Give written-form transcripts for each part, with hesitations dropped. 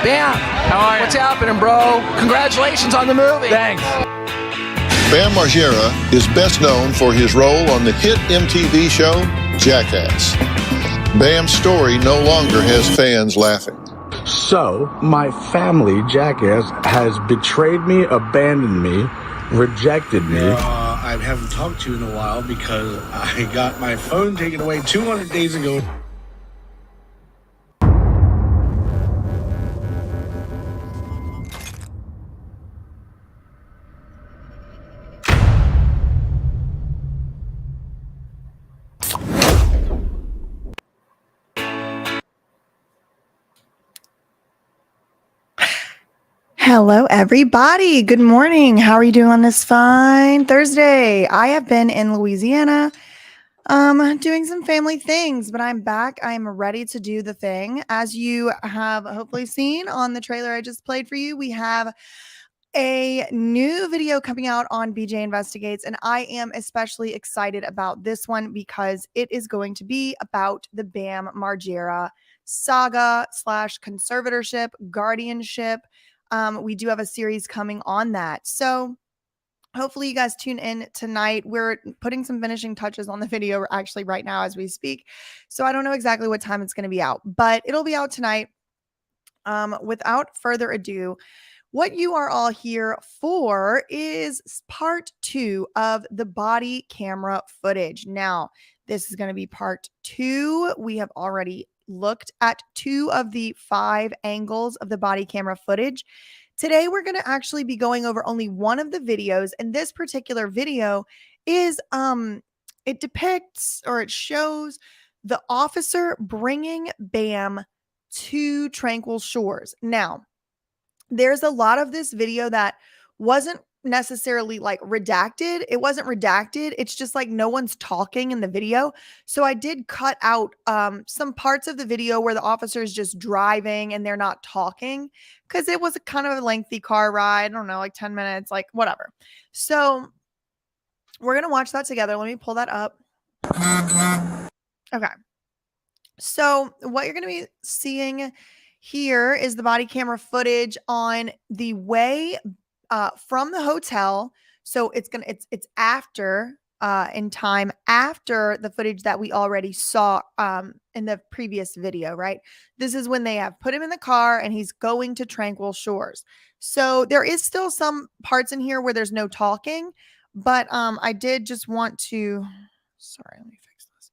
Bam! How are you? What's happening, bro? Congratulations on the movie. Thanks. Bam Margera is best known for his role on the hit MTV show Jackass. Bam's story no longer has fans laughing. So, my family, Jackass, has betrayed me, abandoned me, rejected me. I haven't talked to you in a while because I got my phone taken away 200 days ago. Hello, everybody. Good morning. How are you doing on this fine Thursday? I have been in Louisiana doing some family things, but I'm back. I'm ready to do the thing. As you have hopefully seen on the trailer I just played for you, we have a new video coming out on BJ Investigates, and I am especially excited about this one because it is going to be about the Bam Margera saga / conservatorship, guardianship. We do have a series coming on that. So hopefully you guys tune in tonight. We're putting some finishing touches on the video actually right now as we speak. So I don't know exactly what time it's going to be out, but it'll be out tonight. Without further ado, what you are all here for is part 2 of the body camera footage. Now, this is going to be part 2. We have already looked at 2 of the 5 angles of the body camera footage. Today, we're going to actually be going over only one of the videos. And this particular video is, it depicts or it shows the officer bringing Bam to Tranquil shores. Now, there's a lot of this video that wasn't necessarily like redacted. It wasn't redacted. It's just like no one's talking in the video. So I did cut out some parts of the video where the officer is just driving and they're not talking because it was a kind of a lengthy car ride. I don't know, like 10 minutes, like whatever. So we're going to watch that together. Let me pull that up. Okay. So what you're going to be seeing here is the body camera footage on the way from the hotel. So it's after in time after the footage that we already saw in the previous video, right? This is when they have put him in the car and he's going to Tranquil shores. So there is still some parts in here where there's no talking, but I did just want to, sorry, let me fix this.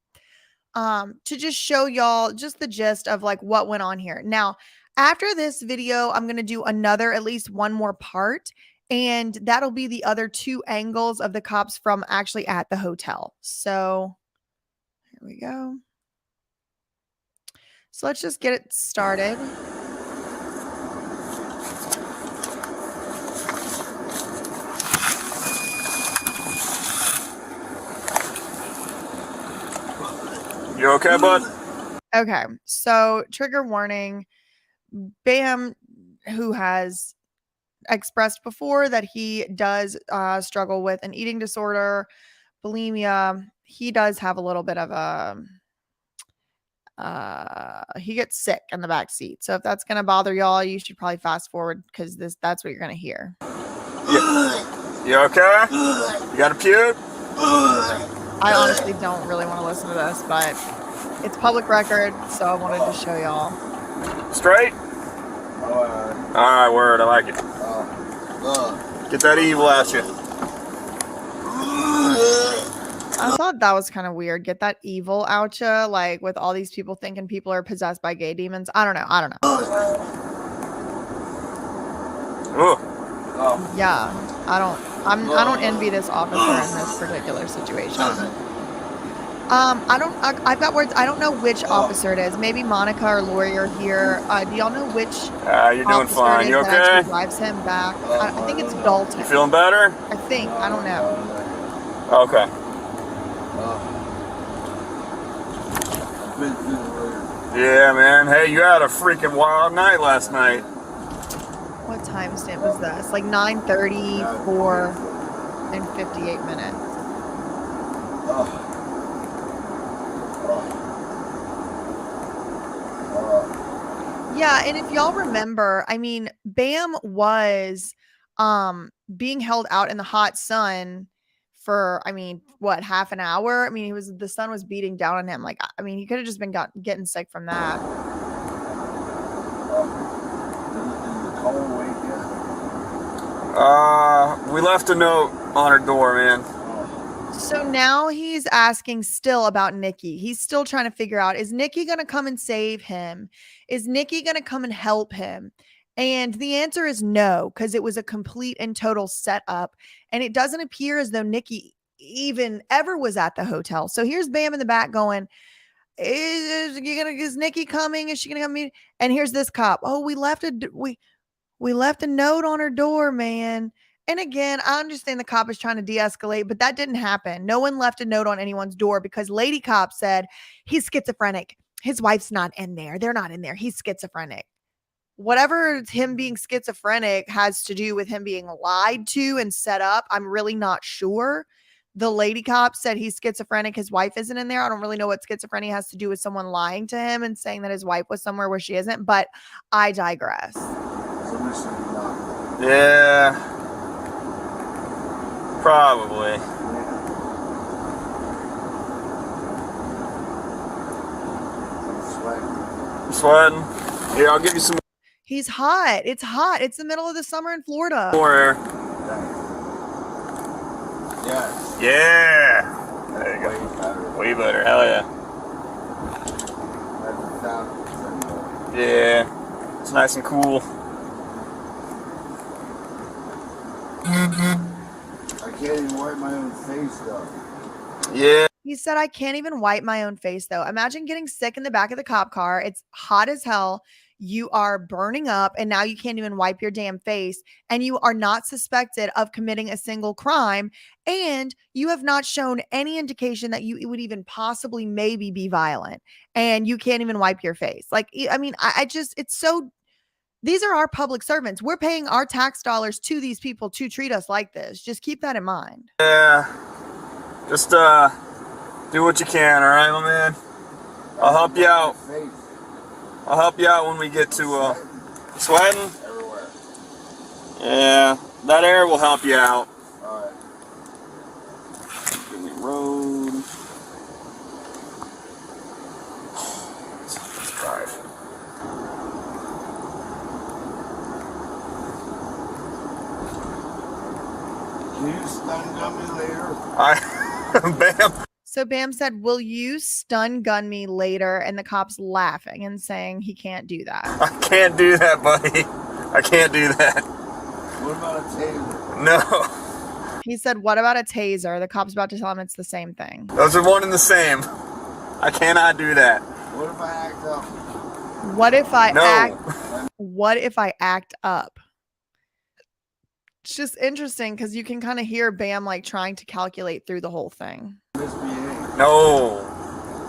To just show y'all just the gist of like what went on here. Now, after this video, I'm going to do at least one more part. And that'll be the other 2 angles of the cops from actually at the hotel. So here we go. So let's just get it started. You okay, bud? Okay. So trigger warning. Bam, who has expressed before that he does struggle with an eating disorder, bulimia. He does have a little bit of he gets sick in the back seat. So if that's going to bother y'all, you should probably fast forward because that's what you're going to hear. You okay? You got a puke? I honestly don't really want to listen to this, but it's public record. So I wanted to show y'all. Straight? All right, word. I like it. Get that evil at you. I thought that was kind of weird. Get that evil out ya, like with all these people thinking people are possessed by gay demons. I don't know. Ooh. Yeah, I don't envy this officer in this particular situation. I've got words. I don't know which officer it is. Maybe Monica or Lori are here. Do y'all know which You're doing fine. You okay? Drives him back. I think it's Dalton. You feeling better? I think. I don't know. Okay. Yeah, man. Hey, you had a freaking wild night last night. What timestamp was this? Like 9:34 and 58 minutes. Yeah, and if y'all remember, I mean, Bam was being held out in the hot sun for, I mean, what, half an hour? I mean, the sun was beating down on him. Like, I mean, he could have just been getting sick from that. We left a note on her door, man. So now he's asking still about Nikki. He's still trying to figure out, is Nikki going to come and save him? Is Nikki going to come and help him? And the answer is no, because it was a complete and total setup. And it doesn't appear as though Nikki even ever was at the hotel. So here's Bam in the back going, is Nikki coming? Is she going to come meet? And here's this cop. Oh, we left a note on her door, man. And again, I understand the cop is trying to de-escalate, but that didn't happen. No one left a note on anyone's door because Lady Cop said he's schizophrenic. His wife's not in there. They're not in there. He's schizophrenic. Whatever him being schizophrenic has to do with him being lied to and set up, I'm really not sure. The Lady Cop said he's schizophrenic. His wife isn't in there. I don't really know what schizophrenia has to do with someone lying to him and saying that his wife was somewhere where she isn't, but I digress. Yeah. Probably. Sweating. Here, I'll give you some He's hot. It's hot. It's the middle of the summer in Florida. more air. Yes. Yeah. There you go. Way better. Hell yeah. Yeah. It's nice and cool. I can't even wipe my own face though. Yeah. He said, I can't even wipe my own face though. Imagine getting sick in the back of the cop car. It's hot as hell. You are burning up and now you can't even wipe your damn face and you are not suspected of committing a single crime and you have not shown any indication that you would even possibly maybe be violent and you can't even wipe your face. Like, I mean, I just, it's so, these are our public servants. We're paying our tax dollars to these people to treat us like this. Just keep that in mind. Yeah. Just do what you can, all right, my man? I'll help you out. I'll help you out when we get to sweating. Everywhere. Yeah, that air will help you out. All right. Give me road. Let's drive. Can you stun gun me later? Bam. So Bam said, will you stun gun me later? And the cop's laughing and saying he can't do that. I can't do that, buddy. I can't do that. What about a taser? No. He said, what about a taser? The cop's about to tell him it's the same thing. Those are one and the same. I cannot do that. What if I act up? What if I No. what if I act up? It's just interesting because you can kind of hear Bam like trying to calculate through the whole thing. Misbehave. No.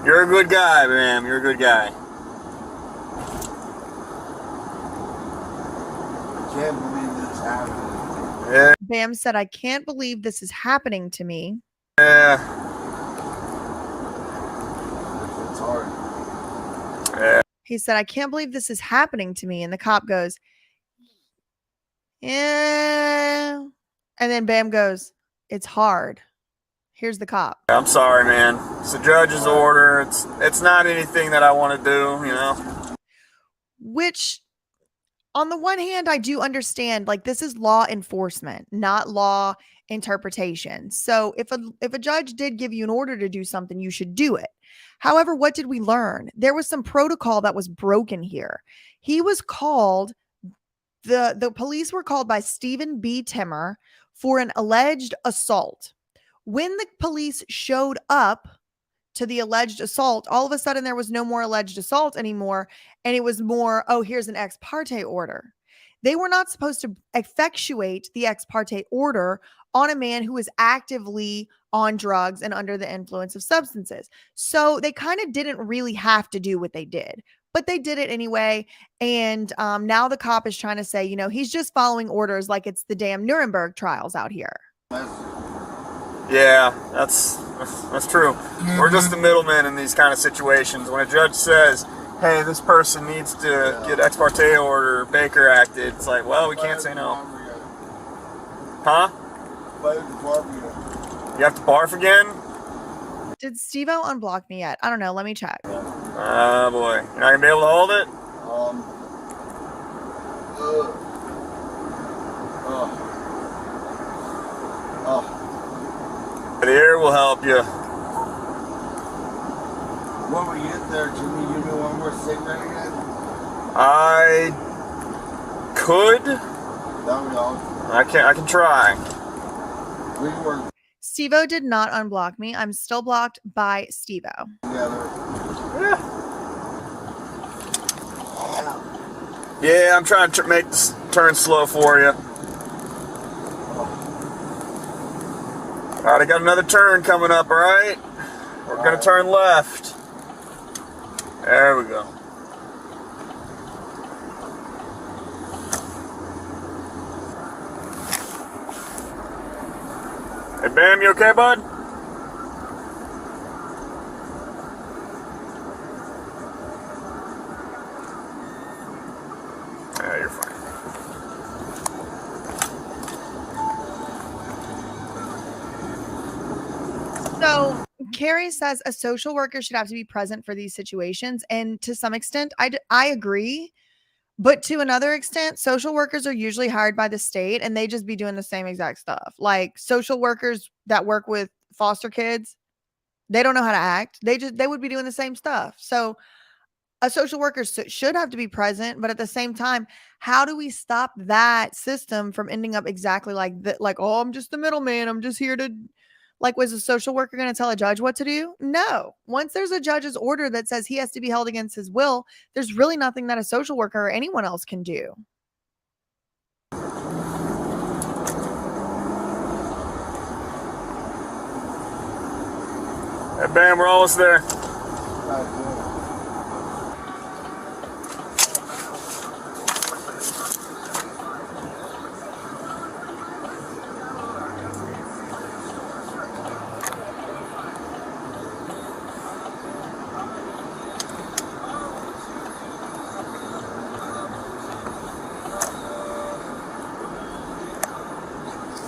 You're a good guy, Bam. You're a good guy. I can't believe this happened. Yeah. Bam said, I can't believe this is happening to me. Yeah. It's hard. Yeah. He said, I can't believe this is happening to me. And the cop goes, yeah. And then Bam goes, it's hard. Here's the cop. I'm sorry, man. It's the judge's order. It's not anything that I want to do, you know. Which, on the one hand, I do understand, like, this is law enforcement, not law interpretation. So if a judge did give you an order to do something, you should do it. However, what did we learn? There was some protocol that was broken here. He was called, the police were called by Stephen B. Timmer for an alleged assault. When the police showed up to the alleged assault, all of a sudden there was no more alleged assault anymore. And it was more, oh, here's an ex parte order. They were not supposed to effectuate the ex parte order on a man who was actively on drugs and under the influence of substances. So they kind of didn't really have to do what they did, but they did it anyway. And now the cop is trying to say, you know, he's just following orders like it's the damn Nuremberg trials out here. Yeah, that's true. We're just the middlemen in these kind of situations. When a judge says, hey, this person needs to get ex parte order, Baker acted. It's like, well, we can't say no. Huh? You have to barf again? Did Steve-O unblock me yet? I don't know. Let me check. Ah, boy. You're not going to be able to hold it? But here will help you. When we get there, Jimmy, you know when we're sitting there again? I could. I can try. We were Steve-O did not unblock me. I'm still blocked by Steve-O. together. Yeah, I'm trying to make this turn slow for you. Alright, I got another turn coming up, alright? We're gonna turn left. There we go. Hey, Bam, you okay, bud? Yeah, you're fine. So Carrie says a social worker should have to be present for these situations. And to some extent, I agree. But to another extent, social workers are usually hired by the state and they just be doing the same exact stuff. Like social workers that work with foster kids, they don't know how to act. They would be doing the same stuff. So a social worker should have to be present, but at the same time, how do we stop that system from ending up exactly like that? Like, oh, I'm just the middleman. I'm just here to, like, was a social worker going to tell a judge what to do? No. Once there's a judge's order that says he has to be held against his will, there's really nothing that a social worker or anyone else can do. Hey, Bam, we're almost there.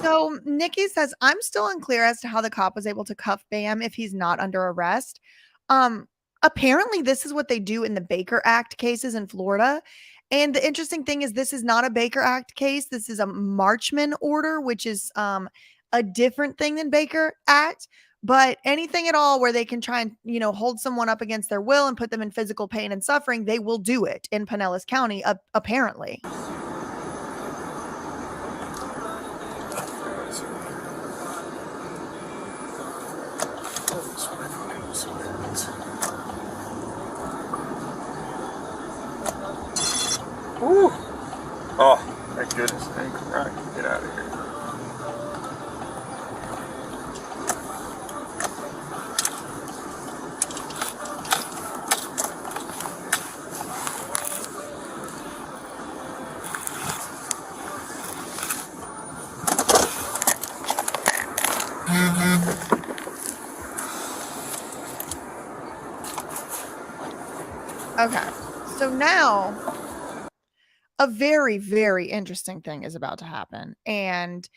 So Nikki says, I'm still unclear as to how the cop was able to cuff Bam if he's not under arrest. Apparently this is what they do in the Baker Act cases in Florida. And the interesting thing is this is not a Baker Act case. This is a Marchman order, which is a different thing than Baker Act. But anything at all where they can try and, hold someone up against their will and put them in physical pain and suffering, they will do it in Pinellas County, apparently. Ooh. Oh, thank goodness. Thank Christ. Get out of here. Okay. So now a very, very interesting thing is about to happen. And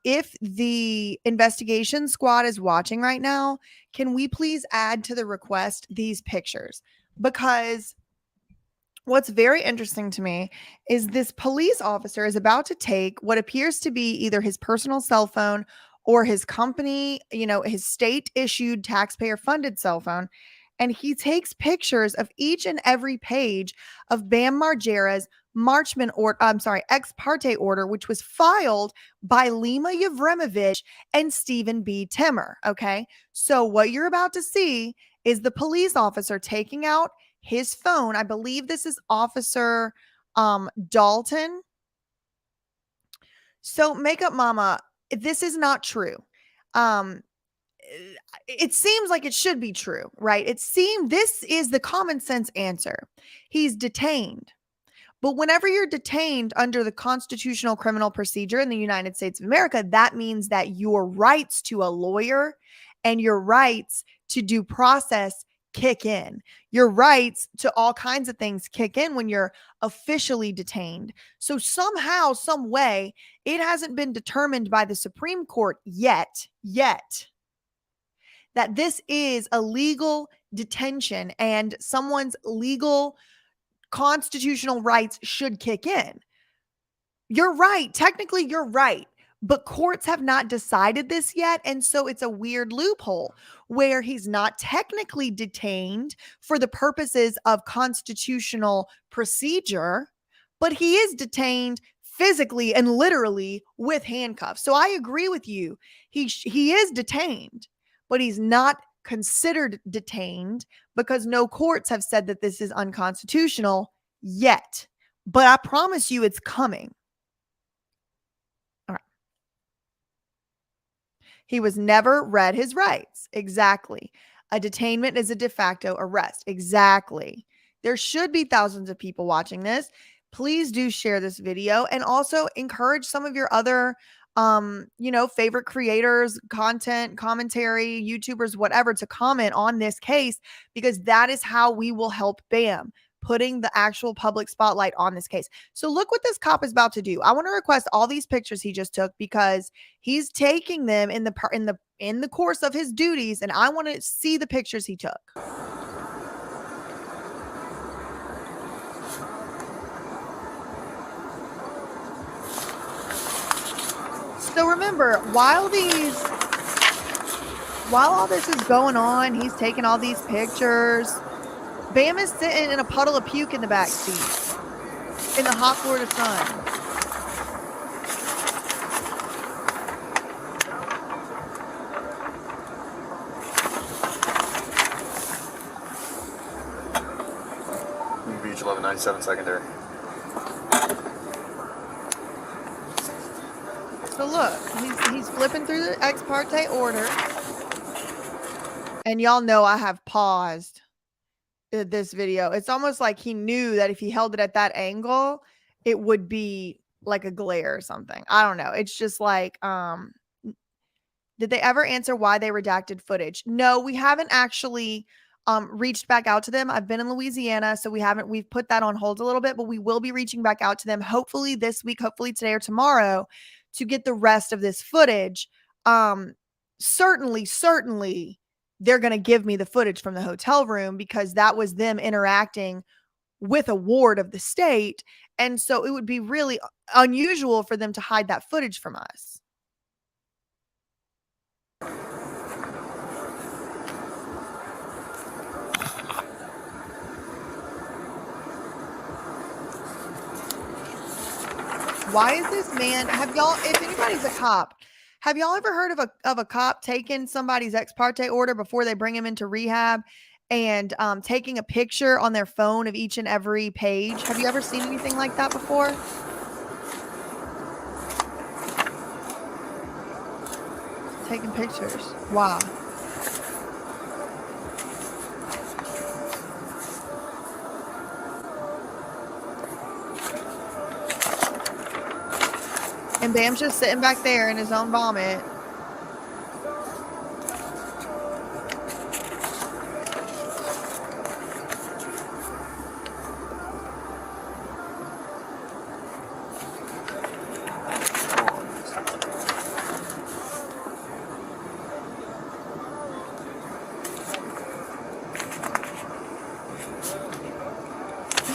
if the investigation squad is watching right now, can we please add to the request these pictures? Because what's very interesting to me is this police officer is about to take what appears to be either his personal cell phone or his company, his state issued taxpayer funded cell phone. And he takes pictures of each and every page of Bam Margera's ex parte order, which was filed by Lima Yevremovich and Stephen B. Timmer. Okay. So what you're about to see is the police officer taking out his phone. I believe this is Officer Dalton. So Makeup Mama, this is not true. It seems like it should be true, right? This is the common sense answer. He's detained. But whenever you're detained under the constitutional criminal procedure in the United States of America, that means that your rights to a lawyer and your rights to due process kick in. Your rights to all kinds of things kick in when you're officially detained. So somehow, some way, it hasn't been determined by the Supreme Court yet, that this is a legal detention and someone's legal constitutional rights should kick in. You're right. Technically, you're right. But courts have not decided this yet. And so it's a weird loophole where he's not technically detained for the purposes of constitutional procedure, but he is detained physically and literally with handcuffs. So I agree with you. He is detained, but he's not considered detained because no courts have said that this is unconstitutional yet. But I promise you it's coming. He was never read his rights. Exactly. A detainment is a de facto arrest. Exactly. There should be thousands of people watching this. Please do share this video and also encourage some of your other, favorite creators, content, commentary, YouTubers, whatever, to comment on this case, because that is how we will help BAM, putting the actual public spotlight on this case. So look what this cop is about to do. I want to request all these pictures he just took because he's taking them in the course of his duties, and I want to see the pictures he took. So remember, while all this is going on, he's taking all these pictures. Bam is sitting in a puddle of puke in the back seat in the hot Florida sun. Beach 1197 secondary. So look, he's flipping through the ex parte order. And y'all know I have paused this video. It's almost like he knew that if he held it at that angle, it would be like a glare or something. I don't know. It's just like, did they ever answer why they redacted footage? No, we haven't actually reached back out to them. I've been in Louisiana, so we've put that on hold a little bit, but we will be reaching back out to them hopefully this week, hopefully today or tomorrow, to get the rest of this footage. Certainly they're going to give me the footage from the hotel room because that was them interacting with a ward of the state. And so it would be really unusual for them to hide that footage from us. Why is this man, if anybody's a cop, have y'all ever heard of a cop taking somebody's ex parte order before they bring him into rehab and taking a picture on their phone of each and every page? Have you ever seen anything like that before? Taking pictures. Wow. And Bam's just sitting back there in his own vomit.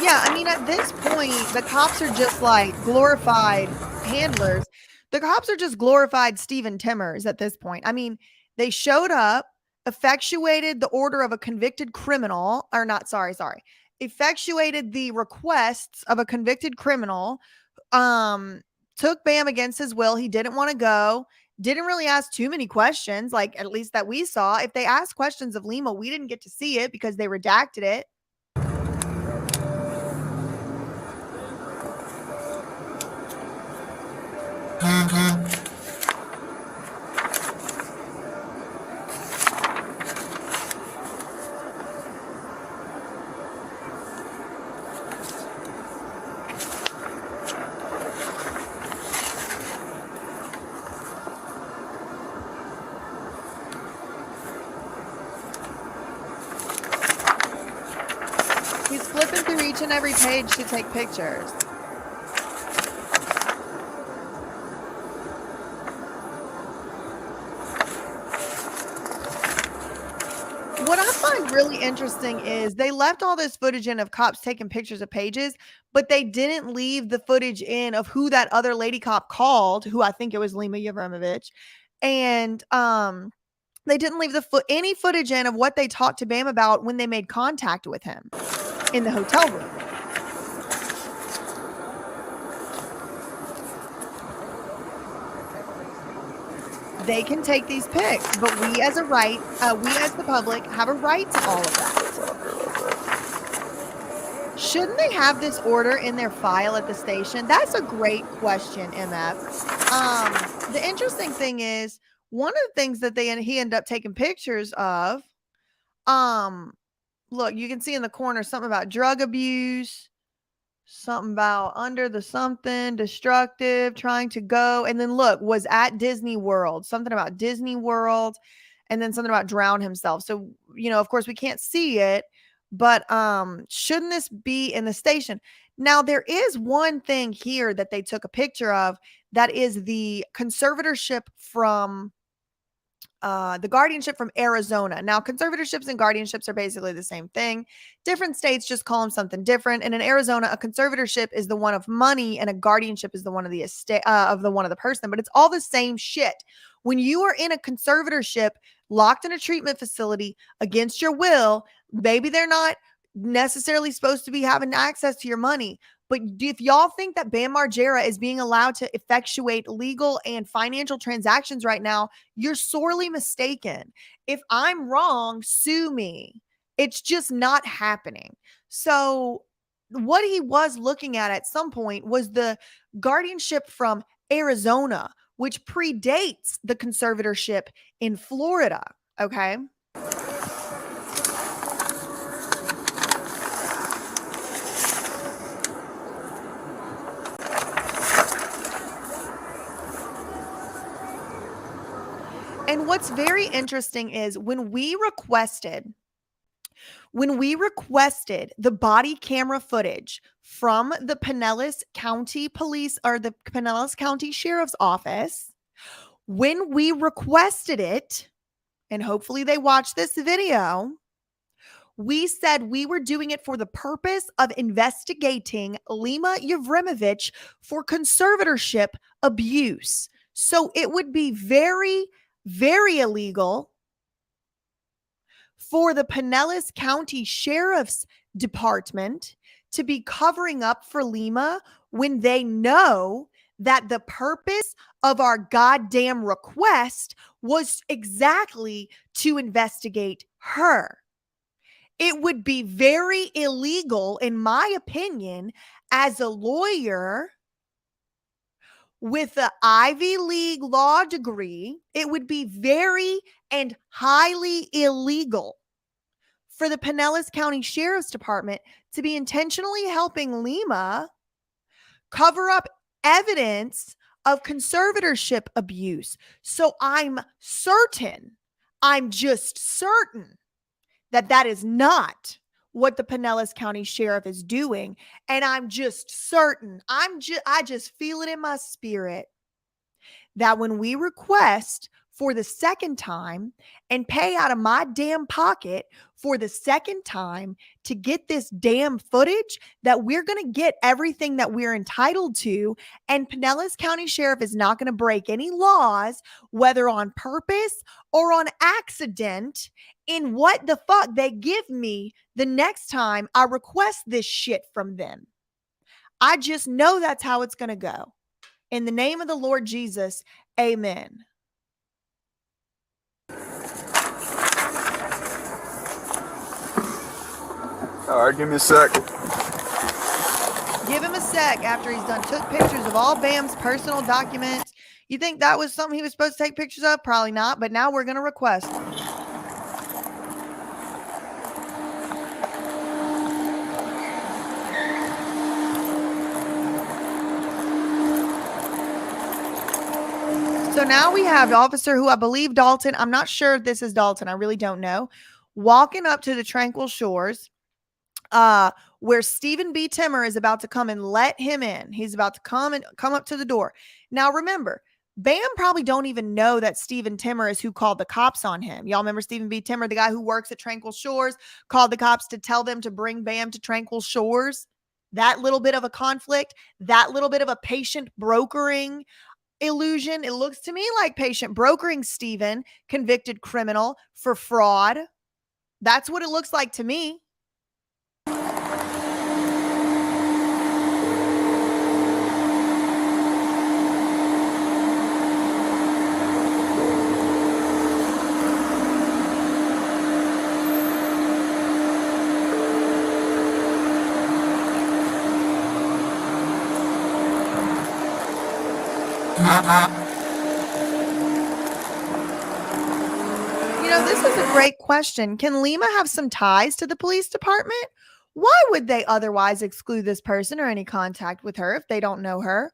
Yeah, I mean, at this point, the cops are just like glorified handlers. The cops are just glorified Stephen Timmers at this point. I mean, they showed up, effectuated the order of a convicted criminal, or not, effectuated the requests of a convicted criminal, took Bam against his will. He didn't want to go, didn't really ask too many questions, like at least that we saw. If they asked questions of Lima, we didn't get to see it because they redacted it. He's flipping through each and every page to take pictures. What I find really interesting is they left all this footage in of cops taking pictures of pages, but they didn't leave the footage in of who that other lady cop called, who I think it was Lima Yevremovich. And they didn't leave any footage in of what they talked to Bam about when they made contact with him in the hotel room. They can take these pics, but we as the public have a right to all of that. Shouldn't they have this order in their file at the station? That's a great question, MF. The interesting thing is, one of the things that he ended up taking pictures of, look, you can see in the corner something about drug abuse, something about under the something, destructive, trying to go. And then look, was at Disney World, something about Disney World, and then something about drown himself. So, of course we can't see it, but shouldn't this be in the station? Now, there is one thing here that they took a picture of, that is the conservatorship from the guardianship from Arizona. Now, conservatorships and guardianships are basically the same thing. Different states just call them something different. And in Arizona, a conservatorship is the one of money, and a guardianship is the one of the estate of the person. But it's all the same shit. When you are in a conservatorship, locked in a treatment facility against your will, maybe they're not necessarily supposed to be having access to your money. But if y'all think that Bam Margera is being allowed to effectuate legal and financial transactions right now, you're sorely mistaken. If I'm wrong, sue me. It's just not happening. So what he was looking at some point was the guardianship from Arizona, which predates the conservatorship in Florida. Okay. And what's very interesting is when we requested the body camera footage from the Pinellas County Police, or the Pinellas County Sheriff's Office, when we requested it, and hopefully they watch this video, we said we were doing it for the purpose of investigating Lima Yevremovich for conservatorship abuse. So it would be very, very illegal for the Pinellas County Sheriff's Department to be covering up for Lima when they know that the purpose of our goddamn request was exactly to investigate her. It would be very illegal, in my opinion, as a lawyer with an Ivy League law degree. It would be very and highly illegal for the Pinellas County Sheriff's Department to be intentionally helping Lima cover up evidence of conservatorship abuse. So I'm just certain that is not what the Pinellas County Sheriff is doing. And I'm just certain, I just feel it in my spirit that when we request for the second time and pay out of my damn pocket for the second time to get this damn footage, that we're going to get everything that we're entitled to. And Pinellas County Sheriff is not going to break any laws, whether on purpose or on accident, in what the fuck they give me the next time I request this shit from them. I just know that's how it's going to go. In the name of the Lord Jesus, amen. All right, give me a sec. Give him a sec after he's done took pictures of all Bam's personal documents. You think that was something he was supposed to take pictures of? Probably not, but now we're going to request. So now we have the officer, who I believe Dalton, I'm not sure if this is Dalton, I really don't know, walking up to the Tranquil shores where Stephen B. Timmer is about to come and let him in. He's about to come up to the door. Now, remember, Bam probably don't even know that Stephen Timmer is who called the cops on him. Y'all remember Stephen B. Timmer, the guy who works at Tranquil Shores, called the cops to tell them to bring Bam to Tranquil Shores? That little bit of a conflict, that little bit of a patient brokering illusion. It looks to me like patient brokering Stephen, convicted criminal for fraud. That's what it looks like to me. You know, this is a great question. Can Lima have some ties to the police department? Why would they otherwise exclude this person or any contact with her if they don't know her?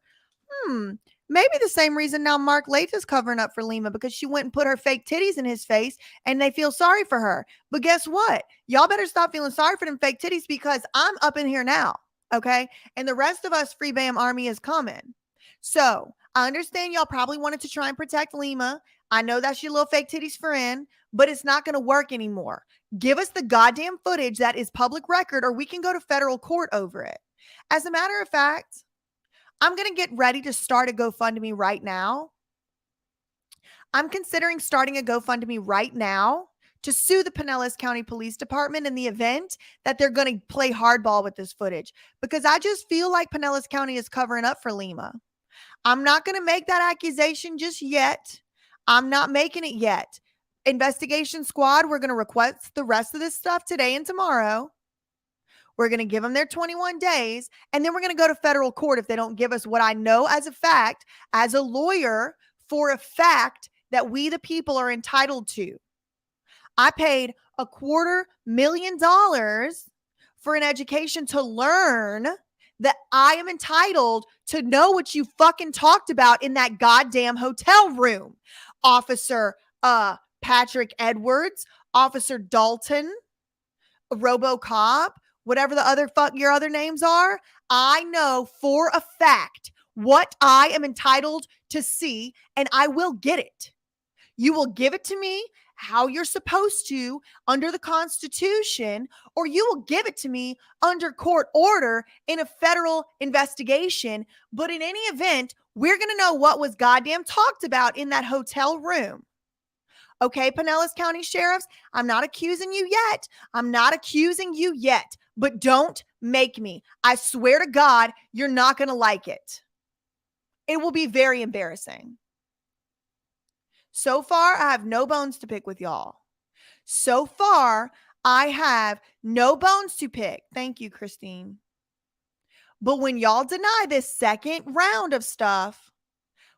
Maybe the same reason now Mark Late is covering up for Lima, because she went and put her fake titties in his face and they feel sorry for her. But guess what? Y'all better stop feeling sorry for them fake titties, because I'm up in here now. Okay. And the rest of us Free Bam Army is coming. So I understand y'all probably wanted to try and protect Lima. I know that's your little fake titties friend, but it's not going to work anymore. Give us the goddamn footage that is public record, or we can go to federal court over it. As a matter of fact, I'm going to get ready to start a GoFundMe right now. I'm considering starting a GoFundMe right now to sue the Pinellas County Police Department in the event that they're going to play hardball with this footage, because I just feel like Pinellas County is covering up for Lima. I'm not going to make that accusation just yet. I'm not making it yet. Investigation squad, we're going to request the rest of this stuff today and tomorrow. We're going to give them their 21 days, and then we're going to go to federal court if they don't give us what I know as a fact, as a lawyer, for a fact that we the people are entitled to. I paid $250,000 for an education to learn that I am entitled to know what you fucking talked about in that goddamn hotel room. Officer Patrick Edwards, Officer Dalton, RoboCop, whatever the other fuck your other names are. I know for a fact what I am entitled to see, and I will get it. You will give it to me how you're supposed to under the Constitution, or you will give it to me under court order in a federal investigation. But in any event, we're going to know what was goddamn talked about in that hotel room. Okay, Pinellas County Sheriffs, I'm not accusing you yet. But don't make me. I swear to God, you're not going to like it. It will be very embarrassing. So far, I have no bones to pick with y'all. So far, I have no bones to pick. Thank you, Christine. But when y'all deny this second round of stuff,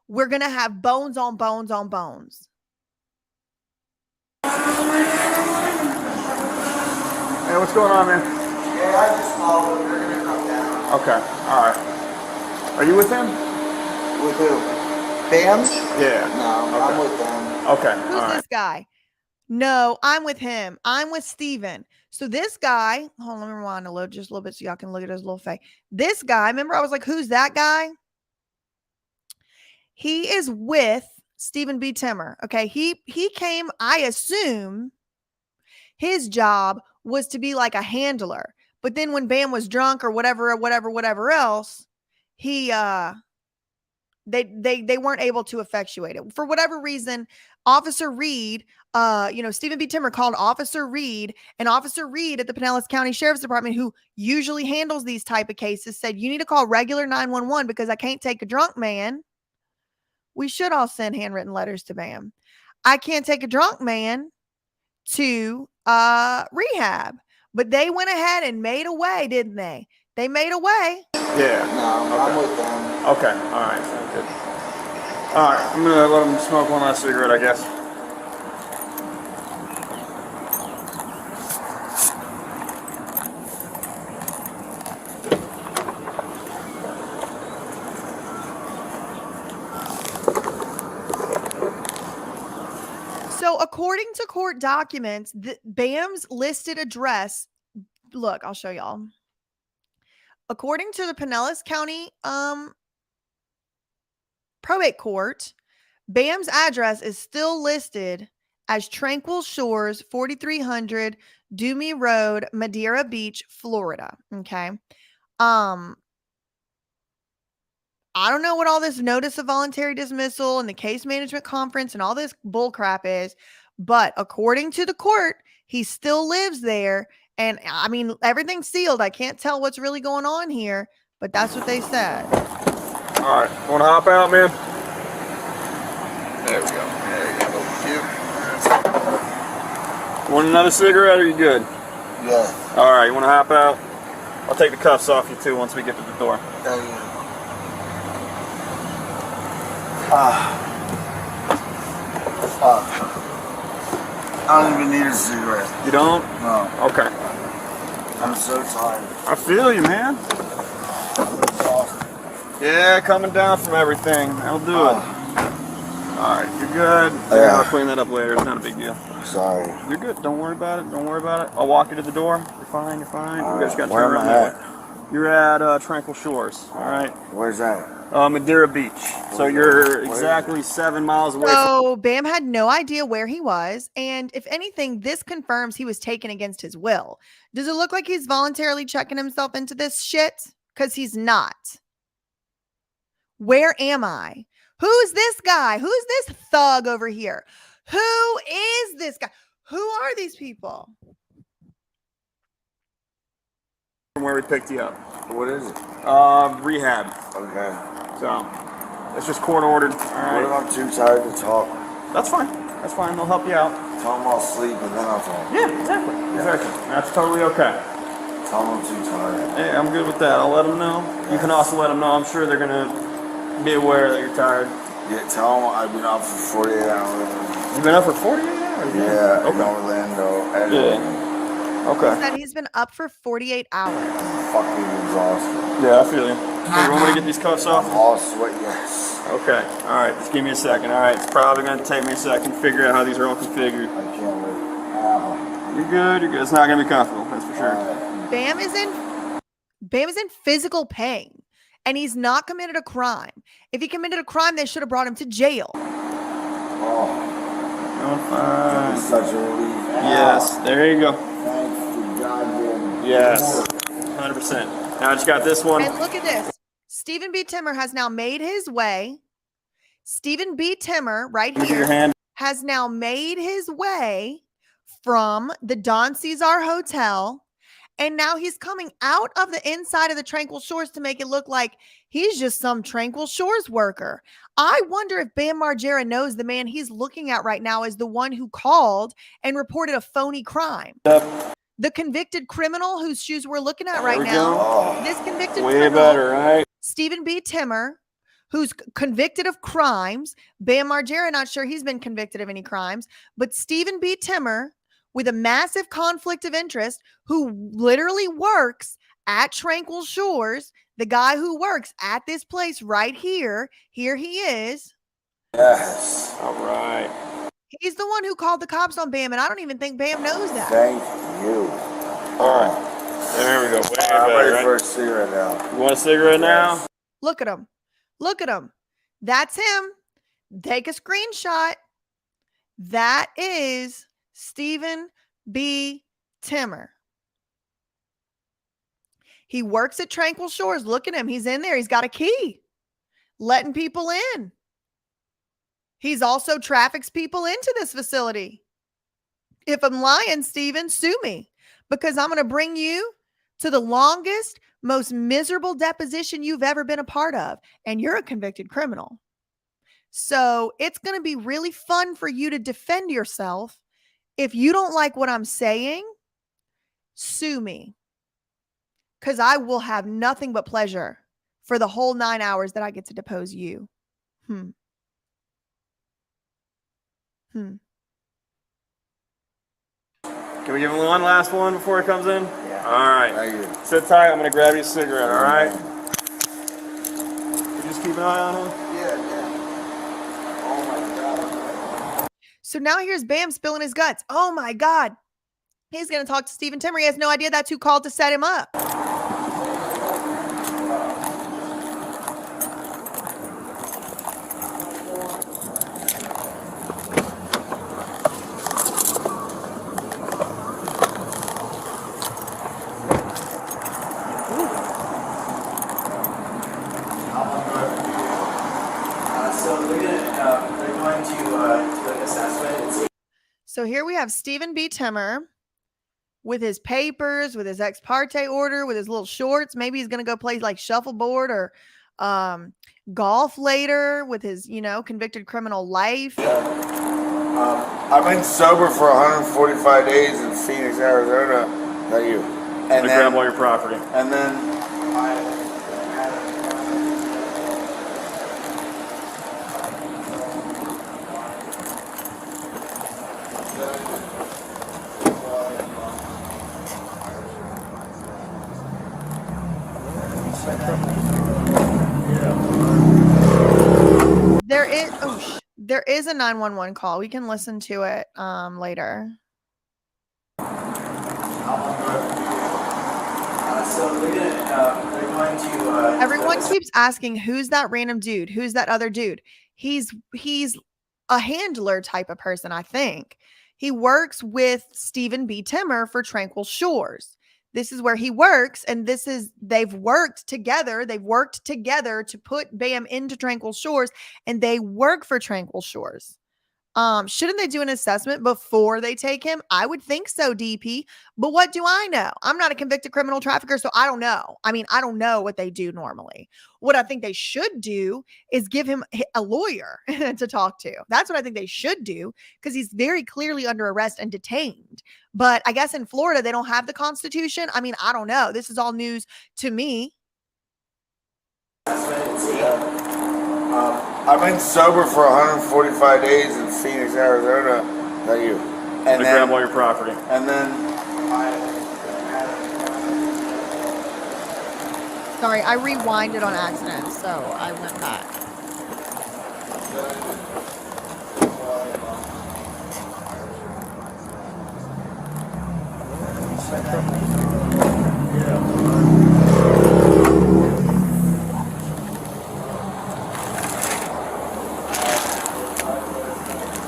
we're going to have bones on bones on bones. Hey, what's going on, man? Yeah, I just called them. They're going to come down. Okay, all right. Are you with him? With who? Bams? Yeah. No, Okay. I'm with them. Okay, Who's all right. this guy? No, I'm with him. I'm with Steven. So this guy, hold on, let me rewind just a little bit so y'all can look at his little face. This guy, remember I was like, who's that guy? He is with Stephen B. Timmer. Okay, he came, I assume his job was to be like a handler. But then when Bam was drunk or whatever else, he they weren't able to effectuate it. For whatever reason, Officer Reed, Stephen B. Timmer called Officer Reed, and Officer Reed at the Pinellas County Sheriff's Department, who usually handles these type of cases, said, you need to call regular 911 because I can't take a drunk man. We should all send handwritten letters to Bam. I can't take a drunk man to rehab. But they went ahead and made a way, didn't they? They made a way. Yeah. No, Okay. I'm with them. Okay, all right, sounds good. All right, I'm gonna let him smoke one last cigarette, I guess. So according to court documents, Bam's listed address, look, I'll show y'all. according to the Pinellas County probate court, Bam's address is still listed as Tranquil Shores, 4300 Dumie Road, Madeira Beach, Florida. Okay. I don't know what all this notice of voluntary dismissal and the case management conference and all this bull crap is, but according to the court, he still lives there. And I mean, everything's sealed. I can't tell what's really going on here, but that's what they said. All right, want to hop out, man? There we go. Thank you. Want another cigarette, or are you good? Yeah. All right, you want to hop out? I'll take the cuffs off you too once we get to the door. Thank you. I don't even need a cigarette. You don't? No. Okay. I'm so tired. I feel you, man. Yeah, coming down from everything. That'll do it. All right, you're good. Yeah, I'll clean that up later. It's not a big deal. Sorry. You're good. Don't worry about it. Don't worry about it. I'll walk you to the door. You're fine. You're fine. You guys got to Where turn am I around. at? You're at Tranquil Shores. All right. Where's that? Madeira Beach. So you're exactly 7 miles away from. So Bam had no idea where he was. And if anything, this confirms he was taken against his will. Does it look like he's voluntarily checking himself into this shit? Because he's not. Where am I? Who's this guy? Who's this thug over here? Who is this guy? Who are these people? From where we picked you up. What is it? Rehab. Okay. So it's just court ordered. All right. What if I'm too tired to talk? That's fine. That's fine. They'll help you out. Tell them I'll sleep and then I'll talk. Yeah, exactly. Exactly. That's totally okay. Tell them I'm too tired. Hey, I'm good with that. I'll let them know. You can also let them know. I'm sure they're gonna be aware that you're tired. Yeah, tell them I've been up for 48 hours. You've been up for 48 hours? Yeah, Okay. in Orlando. Yeah. Okay. He said he's been up for 48 hours. Fucking exhausted. Yeah, I feel you. Hey, you want me to get these cuffs off? All sweat, yes. Okay. All right. Just give me a second. All right. It's probably going to take me a second to figure out how these are all configured. I can't wait. Ow. You're good. You're good. It's not going to be comfortable. That's for sure. Bam is in physical pain, and he's not committed a crime. If he committed a crime, they should have brought him to jail. Oh, You're fine. it's such a relief. Yes. There you go. Thanks to goddamn. Yes. 100%. Now I just got this one. And look at this. Stephen B. Timmer has now made his way. Stephen B. Timmer, right Let me get your here, hand. has now made his way from the Don Cesar Hotel. And now he's coming out of the inside of the Tranquil Shores to make it look like he's just some Tranquil Shores worker. I wonder if Bam Margera knows the man he's looking at right now is the one who called and reported a phony crime. The convicted criminal whose shoes we're looking at right now. This convicted Way criminal, better, right? Stephen B. Timmer, who's convicted of crimes. Bam Margera, not sure he's been convicted of any crimes, but Stephen B. Timmer, with a massive conflict of interest, who literally works at Tranquil Shores, the guy who works at this place right here, here he is. Yes. All right. He's the one who called the cops on Bam, and I don't even think Bam knows that. Thank you. All right. There we go. Way I'm better, ready right? for a cigarette now. You want a cigarette now? Look at him. Look at him. That's him. Take a screenshot. That is Stephen B. Timmer. He works at Tranquil Shores. Look at him. He's in there. He's got a key, letting people in. He's also traffics people into this facility. If I'm lying, Stephen, sue me, because I'm going to bring you to the longest, most miserable deposition you've ever been a part of. And you're a convicted criminal. So it's going to be really fun for you to defend yourself. If you don't like what I'm saying, sue me, because I will have nothing but pleasure for the whole 9 hours that I get to depose you. Can we give him one last one before he comes in? Yeah. All right. Thank you. Sit tight. I'm going to grab you a cigarette, all right? You just keep an eye on him? Yeah. Oh my God. So now here's Bam spilling his guts. Oh my God. He's going to talk to Stephen Timmer. He has no idea that's who called to set him up. So here we have Stephen B. Timmer with his papers, with his ex parte order, with his little shorts. Maybe he's going to go play like shuffleboard or golf later with his, convicted criminal life. I've been sober for 145 days in Phoenix, Arizona. Not you. And then grab all your property. And then there is a 911 call. We can listen to it later. Everyone keeps asking, who's that random dude? Who's that other dude? He's a handler type of person, I think. He works with Stephen B. Timmer for Tranquil Shores. This is where he works, and they've worked together. They've worked together to put Bam into Tranquil Shores, and they work for Tranquil Shores. Shouldn't they do an assessment before they take him? I would think so, DP. But what do I know? I'm not a convicted criminal trafficker, so I don't know. I mean, I don't know what they do normally. What I think they should do is give him a lawyer to talk to. That's what I think they should do, because he's very clearly under arrest and detained. But I guess in Florida, they don't have the Constitution. I mean, I don't know. This is all news to me. I've been sober for 145 days in Phoenix, Arizona. Not you. And then grab all your property. And then Sorry, I rewinded on accident, so I went back.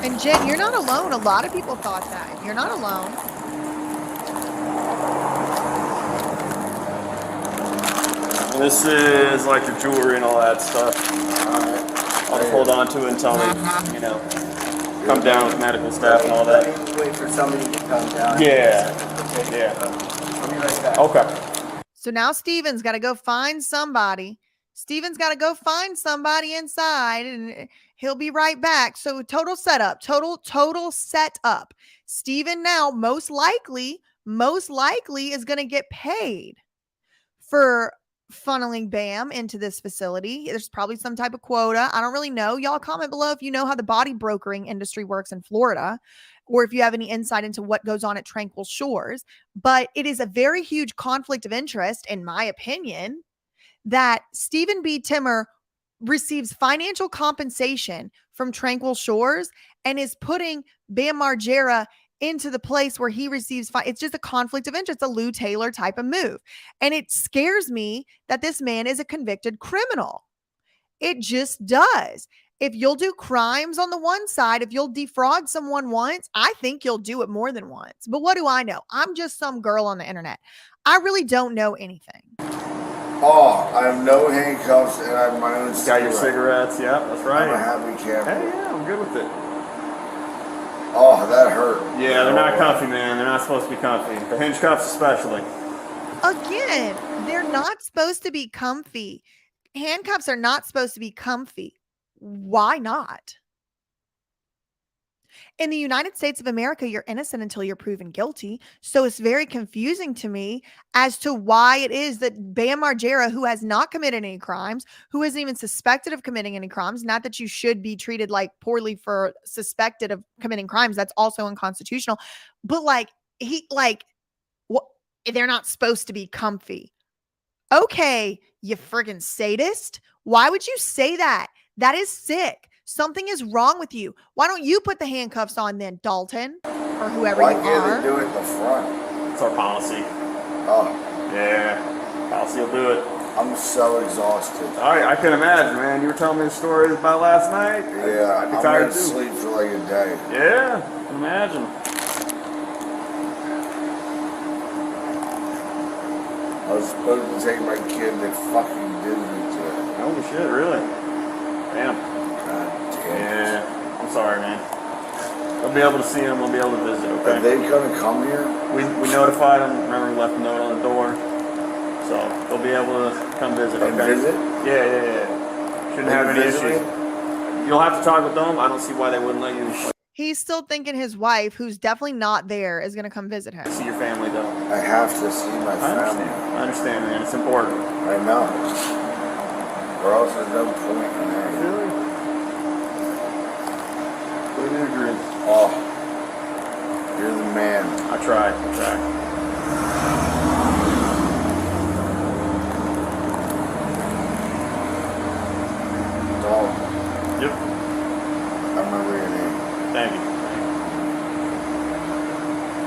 And Jen, you're not alone. A lot of people thought that. You're not alone. This is like your jewelry and all that stuff. I'll just hold on to it until they, come down with medical staff and all that. wait for somebody to come down. Yeah. Okay. Yeah. I'll be right back. Okay. So now Steven's got to go find somebody. Steven's got to go find somebody inside, and he'll be right back. So total setup, total setup. Steven now most likely is going to get paid for funneling Bam into this facility. There's probably some type of quota. I don't really know. Y'all comment below if you know how the body brokering industry works in Florida, or if you have any insight into what goes on at Tranquil Shores. But it is a very huge conflict of interest, in my opinion, that Stephen B. Timmer receives financial compensation from Tranquil Shores and is putting Bam Margera into the place where he receives it's just a conflict of interest, a Lou Taylor type of move. And it scares me that this man is a convicted criminal. It just does. If you'll do crimes on the one side, if you'll defraud someone once, I think you'll do it more than once. But what do I know? I'm just some girl on the internet. I really don't know anything. Oh, I have no handcuffs and I have my own cigarette. Got your cigarettes, yeah, that's right. I'm a happy camper. Hey, yeah, I'm good with it. Oh, that hurt. Yeah, they're not comfy, man. They're not supposed to be comfy. The hinge cuffs especially. Again, they're not supposed to be comfy. Handcuffs are not supposed to be comfy. Why not? In the United States of America, you're innocent until you're proven guilty. So it's very confusing to me as to why it is that Bam Margera, who has not committed any crimes, who isn't even suspected of committing any crimes, not that you should be treated like poorly for suspected of committing crimes. That's also unconstitutional. But they're not supposed to be comfy. Okay, you friggin' sadist. Why would you say that? That is sick. Something is wrong with you. Why don't you put the handcuffs on then, Dalton? Or whoever you are. Why can't they do it in the front? It's our policy. Oh. Yeah. Policy will do it. I'm so exhausted. All right, I can imagine, man. You were telling me the story about last night. Yeah, I'd be I'm tired going to too. sleep for like a day. Yeah, I can imagine. I was supposed to take my kid to fucking Disney today. Holy shit, really? Damn. God damn. Yeah, I'm sorry, man. They'll be able to see him. They'll be able to visit. Okay. Are they gonna come here? We notified them. Remember, we left a note on the door, so they'll be able to come visit. And Okay. visit? Yeah. Shouldn't have any issues. You'll have to talk with them. I don't see why they wouldn't let you. He's still thinking his wife, who's definitely not there, is going to come visit him. See your family, though. I have to see my family. I understand, man. It's important. I know. Or else there's no point in there. Really? Completely agree. Oh, you're the man. I tried. Dog. Yep. I remember your name. Thank you.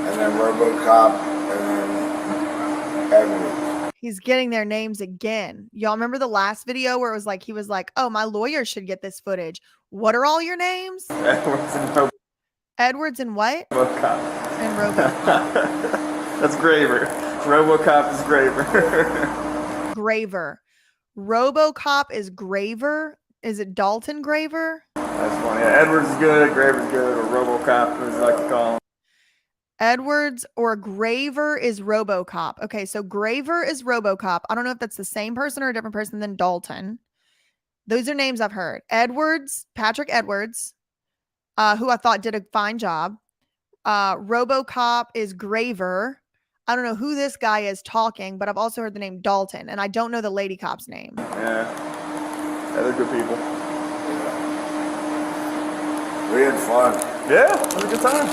And then RoboCop, and then Edwards. He's getting their names again. Y'all remember the last video where it was like, he was like, oh, my lawyer should get this footage. What are all your names? Edwards and RoboCop. Edwards and what? And RoboCop. That's Graver. RoboCop is Graver. Graver. RoboCop is Graver. Is it Dalton Graver? That's funny. Yeah, Edwards is good. Graver's good. Or RoboCop, as I like to call him. Edwards or Graver is RoboCop. Okay, so Graver is RoboCop. I don't know if that's the same person or a different person than Dalton. Those are names I've heard. Edwards, Patrick Edwards, who I thought did a fine job. RoboCop is Graver. I don't know who this guy is talking, but I've also heard the name Dalton, and I don't know the lady cop's name. Yeah, they're good people. We had fun. Yeah, it was a good time.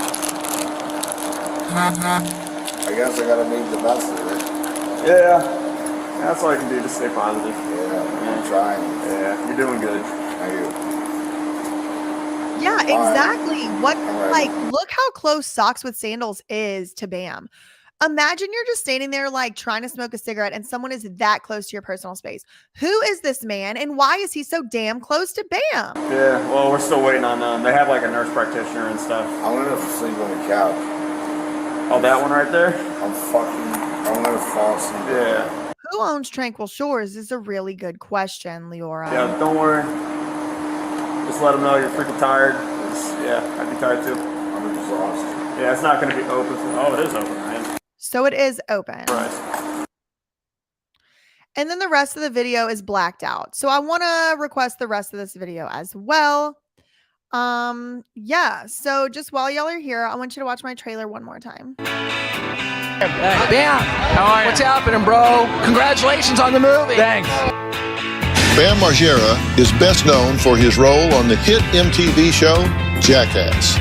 I guess I gotta make the best of it. Yeah, that's all I can do to stay positive. Yeah, I'm trying. Yeah, you're doing good. Thank you. Yeah, exactly. What, right. like, look how close Socks with Sandals is to Bam. Imagine you're just standing there, like, trying to smoke a cigarette, and someone is that close to your personal space. Who is this man, and why is he so damn close to Bam? Yeah, well, we're still waiting on them. They have, like, a nurse practitioner and stuff. I'm gonna sleep on the couch. Oh, that one right there? I'm gonna fall asleep. Yeah. Who owns Tranquil Shores is a really good question, Leora. Yeah, don't worry. Just let them know you're freaking tired. Yeah, I'd be tired too. I'm exhausted. Yeah, it's not going to be open. Oh, it is open, man. So it is open. Right. And then the rest of the video is blacked out. So I want to request the rest of this video as well. Yeah, so just while y'all are here, I want you to watch my trailer one more time. Bam, how are you? What's happening, bro? Congratulations on the movie. Thanks. Bam Margera is best known for his role on the hit MTV show Jackass.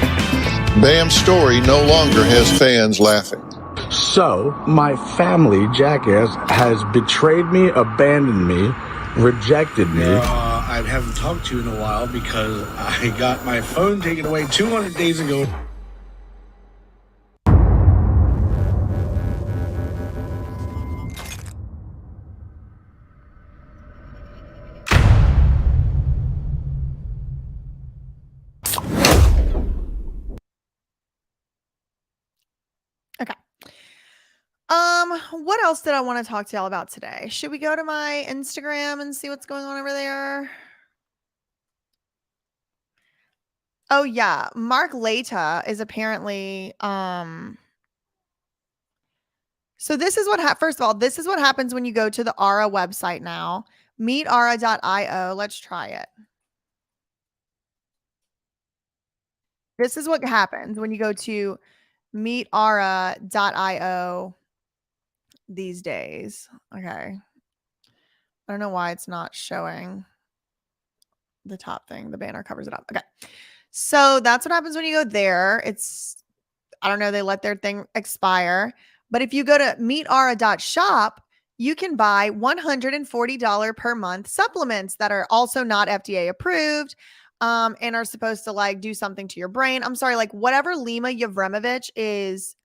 Bam's story no longer has fans laughing. So, my family, Jackass, has betrayed me, abandoned me, rejected me. I haven't talked to you in a while because I got my phone taken away 200 days ago. Okay. What else did I want to talk to y'all about today? Should we go to my Instagram and see what's going on over there? Oh yeah, Mark Leta is apparently so this is what first of all, this is what happens when you go to the ARA website now. Meetara.io. Let's try it. This is what happens when you go to meetara.io these days. Okay. I don't know why it's not showing the top thing. The banner covers it up. Okay. So that's what happens when you go there. It's, I don't know, they let their thing expire. But if you go to meetara.shop, you can buy $140 per month supplements that are also not FDA approved. And are supposed to like do something to your brain. I'm sorry, like whatever Lima Yevremovich is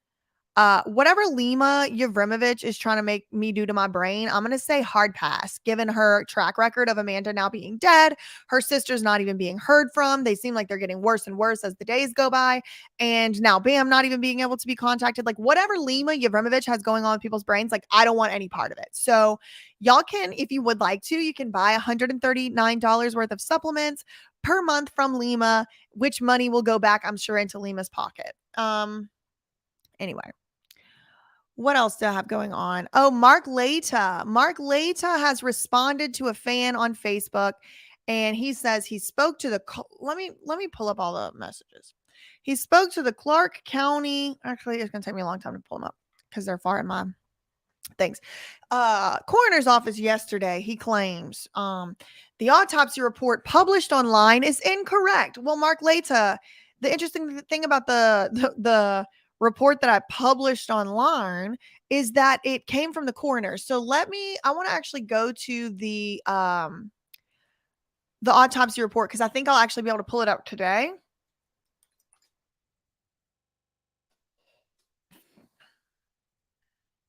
Whatever Lima Yevrimovich is trying to make me do to my brain, I'm going to say hard pass, given her track record of Amanda now being dead. Her sister's not even being heard from. They seem like they're getting worse and worse as the days go by. And now Bam not even being able to be contacted. Like whatever Lima Yevrimovich has going on with people's brains, like I don't want any part of it. So y'all can, if you would like to, you can buy $139 worth of supplements per month from Lima, which money will go back, I'm sure, into Lima's pocket. Anyway. What else do I have going on? Oh, Mark Leta. Mark Leta has responded to a fan on Facebook, and he says he spoke to the. Let me pull up all the messages. He spoke to the Clark County. Actually, it's going to take me a long time to pull them up because they're far in my things. Coroner's office yesterday. He claims the autopsy report published online is incorrect. Well, Mark Leta, the interesting thing about the report that I published online is that it came from the coroner. So I want to actually go to the autopsy report because I think I'll actually be able to pull it up today.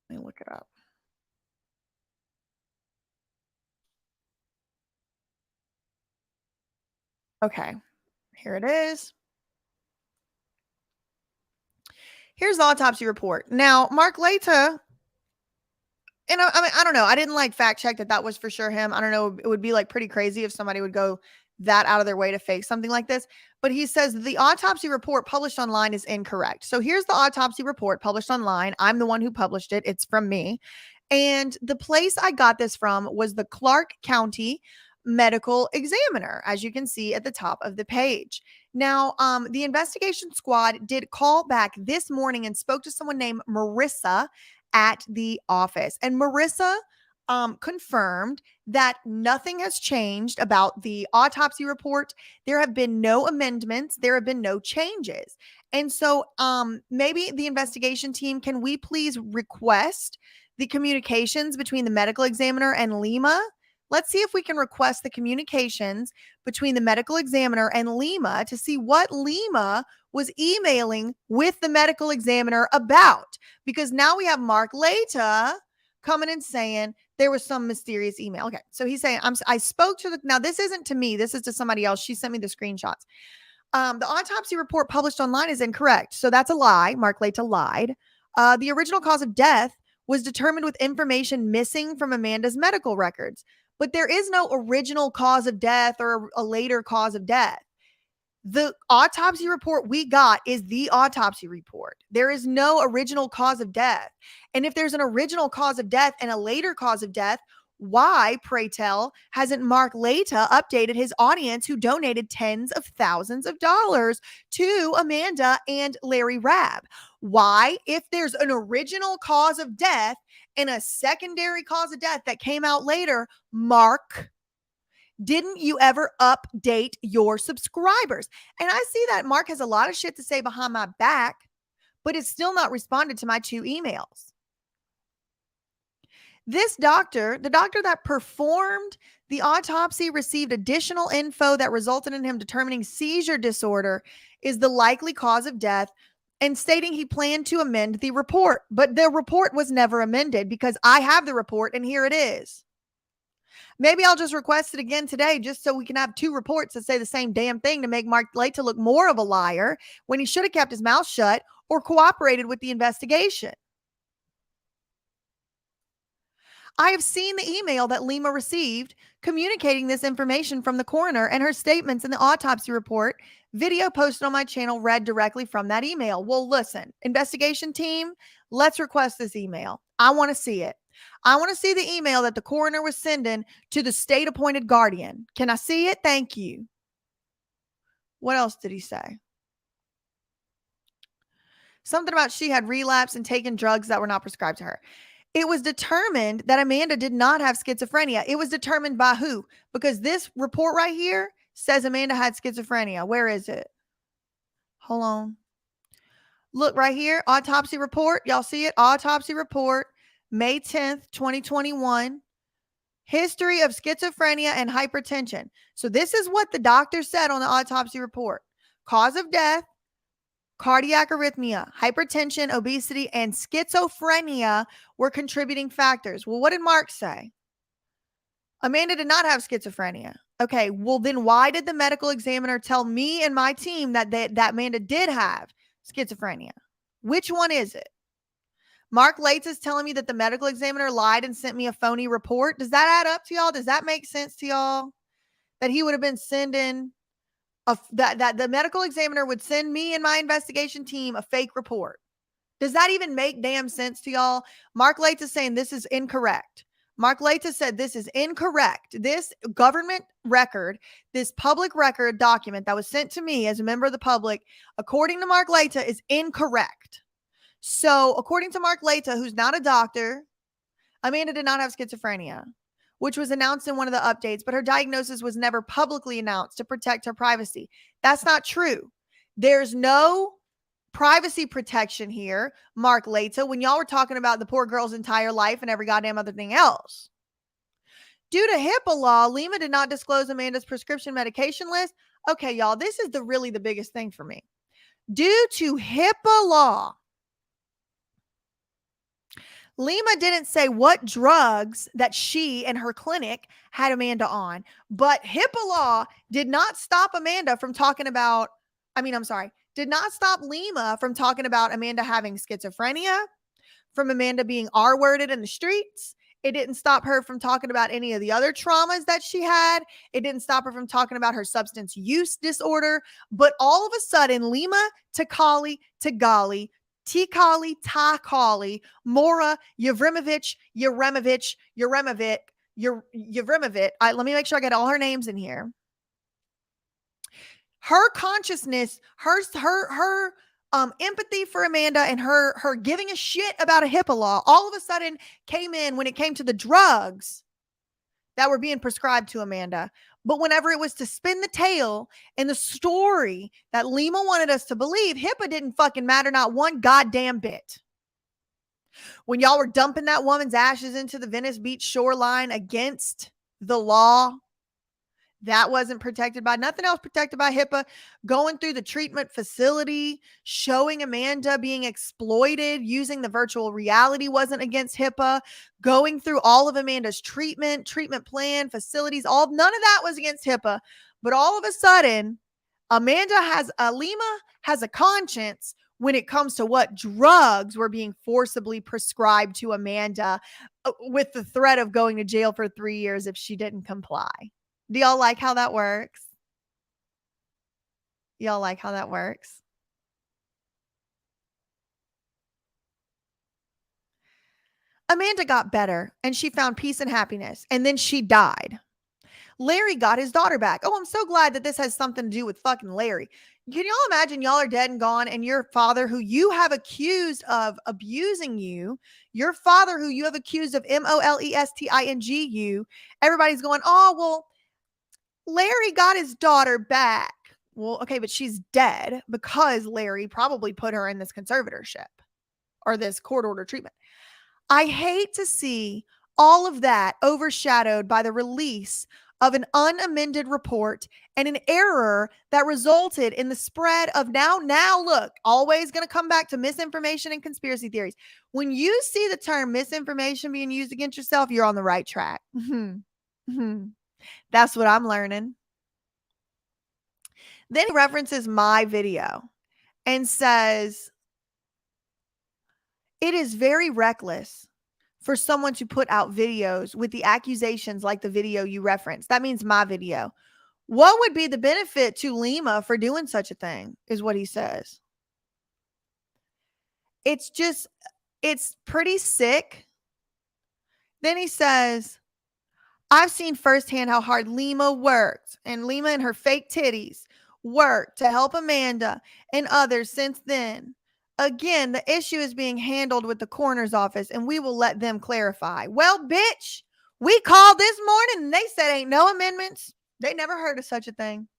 Let me look it up. Okay, here it is. Here's the autopsy report. Now, Mark Leta, and I don't know. I didn't like fact check that was for sure him. I don't know. It would be like pretty crazy if somebody would go that out of their way to fake something like this. But he says the autopsy report published online is incorrect. So here's the autopsy report published online. I'm the one who published it. It's from me. And the place I got this from was the Clark County Medical Examiner, as you can see at the top of the page. Now, the investigation squad did call back this morning and spoke to someone named Marissa at the office. And Marissa confirmed that nothing has changed about the autopsy report. There have been no amendments. There have been no changes. And so maybe the investigation team, can we please request the communications between the medical examiner and Lima? Let's see if we can request the communications between the medical examiner and Lima to see what Lima was emailing with the medical examiner about. Because now we have Mark Leta coming and saying there was some mysterious email. Okay, so he's saying, I spoke to now this isn't to me, this is to somebody else. She sent me the screenshots. The autopsy report published online is incorrect. So that's a lie. Mark Leta lied. The original cause of death was determined with information missing from Amanda's medical records. But there is no original cause of death or a later cause of death. The autopsy report we got is the autopsy report. There is no original cause of death. And if there's an original cause of death and a later cause of death, why, pray tell, hasn't Mark Leta updated his audience who donated tens of thousands of dollars to Amanda and Larry Rabb? Why, if there's an original cause of death and a secondary cause of death that came out later, Mark, didn't you ever update your subscribers? And I see that Mark has a lot of shit to say behind my back, but it's still not responded to my 2 emails. This doctor, the doctor that performed the autopsy, received additional info that resulted in him determining seizure disorder is the likely cause of death and stating he planned to amend the report. But the report was never amended because I have the report and here it is. Maybe I'll just request it again today just so we can have 2 reports that say the same damn thing to make Mark Leta look more of a liar when he should have kept his mouth shut or cooperated with the investigation. I have seen the email that Lima received communicating this information from the coroner and her statements in the autopsy report. Video posted on my channel read directly from that email. Well, listen, investigation team, let's request this email. I want to see it. I want to see the email that the coroner was sending to the state-appointed guardian. Can I see it? Thank you. What else did he say? Something about she had relapsed and taken drugs that were not prescribed to her. It was determined that Amanda did not have schizophrenia. It was determined by who? Because this report right here says Amanda had schizophrenia. Where is it? Hold on. Look right here. Autopsy report. Y'all see it? Autopsy report, May 10th, 2021. History of schizophrenia and hypertension. So this is what the doctor said on the autopsy report. Cause of death, cardiac arrhythmia, hypertension, obesity, and schizophrenia were contributing factors. Well, what did Mark say? Amanda did not have schizophrenia. Okay, well then why did the medical examiner tell me and my team that Amanda did have schizophrenia? Which one is it? Mark Lates is telling me that the medical examiner lied and sent me a phony report. Does that add up to y'all? Does that make sense to y'all? That he would have been sending that the medical examiner would send me and my investigation team a fake report. Does that even make damn sense to y'all? Mark Lates is saying this is incorrect. Mark Lates said this is incorrect. This government record, this public record document that was sent to me as a member of the public, according to Mark Lates, is incorrect. So according to Mark Lates, who's not a doctor, Amanda did not have schizophrenia, which was announced in one of the updates, but her diagnosis was never publicly announced to protect her privacy. That's not true. There's no privacy protection here, Mark Lates, when y'all were talking about the poor girl's entire life and every goddamn other thing else. Due to HIPAA law, Lima did not disclose Amanda's prescription medication list. Okay, y'all, this is really the biggest thing for me. Due to HIPAA law, Lima didn't say what drugs that she and her clinic had Amanda on, but HIPAA law did not stop Amanda from talking about, did not stop Lima from talking about Amanda having schizophrenia, from Amanda being R-worded in the streets. It didn't stop her from talking about any of the other traumas that she had. It didn't stop her from talking about her substance use disorder. But all of a sudden, Lima, Takali, Tagali, Tikali, Takali, Mora, Yevrimovich, Let me make sure I get all her names in here. Her consciousness, her empathy for Amanda and her giving a shit about a HIPAA law all of a sudden came in when it came to the drugs that were being prescribed to Amanda. But whenever it was to spin the tale and the story that Lima wanted us to believe, HIPAA didn't fucking matter, not one goddamn bit. When y'all were dumping that woman's ashes into the Venice Beach shoreline against the law, that wasn't protected by nothing else, protected by HIPAA. Going through the treatment facility, showing Amanda being exploited, using the virtual reality wasn't against HIPAA. Going through all of Amanda's treatment plan, facilities, none of that was against HIPAA. But all of a sudden, Lima has a conscience when it comes to what drugs were being forcibly prescribed to Amanda with the threat of going to jail for 3 years if she didn't comply. Do y'all like how that works? Y'all like how that works? Amanda got better and she found peace and happiness, and then she died. Larry got his daughter back. Oh, I'm so glad that this has something to do with fucking Larry. Can y'all imagine y'all are dead and gone, and your father, who you have accused of abusing you, your father who you have accused of molesting you, everybody's going, oh, well, Larry got his daughter back. Well, okay, but she's dead because Larry probably put her in this conservatorship or this court order treatment. I hate to see all of that overshadowed by the release of an unamended report and an error that resulted in the spread of now look, always going to come back to misinformation and conspiracy theories. When you see the term misinformation being used against yourself, you're on the right track. That's what I'm learning. Then he references my video and says, it is very reckless for someone to put out videos with the accusations like the video you referenced. That means my video. What would be the benefit to Lima for doing such a thing, is what he says. It's pretty sick. Then he says, I've seen firsthand how hard Lima worked, and Lima and her fake titties worked to help Amanda and others since then. Again, the issue is being handled with the coroner's office, and we will let them clarify. Well, bitch, we called this morning and they said ain't no amendments. They never heard of such a thing.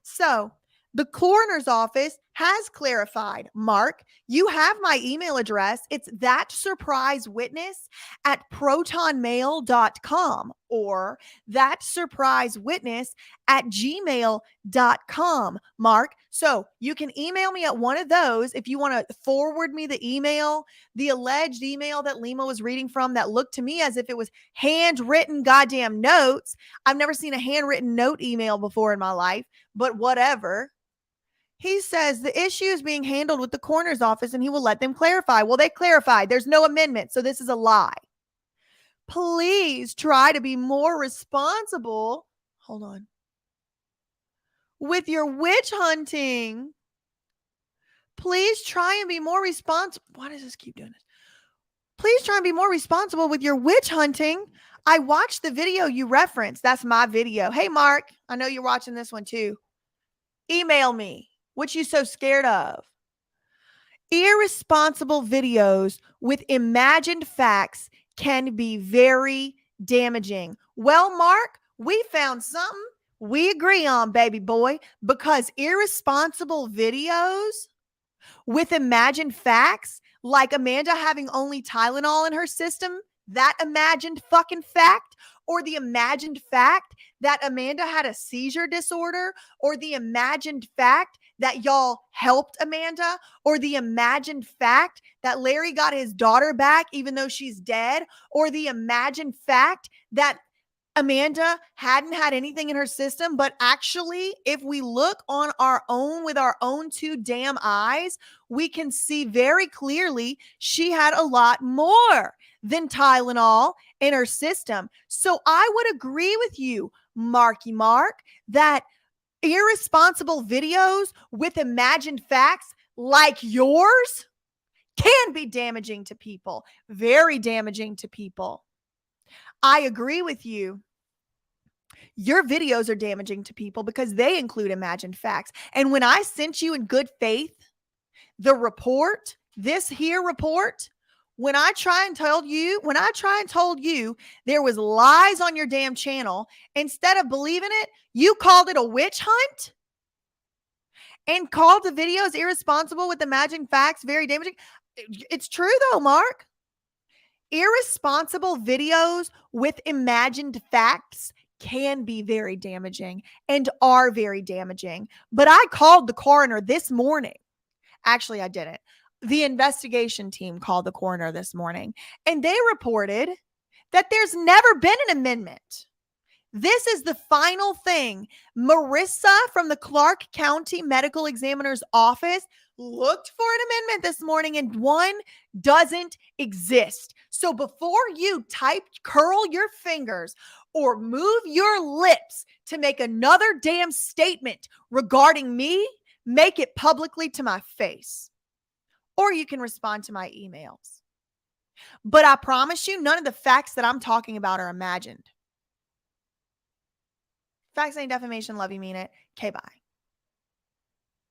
So the coroner's office has clarified, Mark, you have my email address. It's thatsurprisewitness@protonmail.com or thatsurprisewitness@gmail.com, Mark. So you can email me at one of those if you want to forward me the email, the alleged email that Lima was reading from that looked to me as if it was handwritten goddamn notes. I've never seen a handwritten note email before in my life, but whatever. He says the issue is being handled with the coroner's office and he will let them clarify. Well, they clarified. There's no amendment, so this is a lie. Please try to be more responsible. Hold on. With your witch hunting. Please try and be more responsible. Why does this keep doing this? Please try and be more responsible with your witch hunting. I watched the video you referenced. That's my video. Hey, Mark, I know you're watching this one too. Email me. What you so scared of? Irresponsible videos with imagined facts can be very damaging. Well, Mark, we found something we agree on, baby boy, because irresponsible videos with imagined facts, like Amanda having only Tylenol in her system, that imagined fucking fact, or the imagined fact that Amanda had a seizure disorder, or the imagined fact that y'all helped Amanda, or the imagined fact that Larry got his daughter back even though she's dead, or the imagined fact that Amanda hadn't had anything in her system, but actually, if we look on our own with our own two damn eyes, we can see very clearly she had a lot more than Tylenol in her system. So I would agree with you, Marky Mark, that irresponsible videos with imagined facts like yours can be damaging to people, very damaging to people. I agree with you. Your videos are damaging to people because they include imagined facts. And when I sent you in good faith the report, this here report, when I try and told you there was lies on your damn channel, instead of believing it, you called it a witch hunt and called the videos irresponsible with imagined facts very damaging. It's true though, Mark. Irresponsible videos with imagined facts can be very damaging and are very damaging. But I called the coroner this morning. Actually, I didn't. The investigation team called the coroner this morning, and they reported that there's never been an amendment. This is the final thing. Marissa from the Clark County Medical Examiner's Office looked for an amendment this morning, and one doesn't exist. So before you curl your fingers or move your lips to make another damn statement regarding me, make it publicly to my face. Or you can respond to my emails. But I promise you, none of the facts that I'm talking about are imagined. Facts ain't defamation. Love you, mean it. Okay, bye.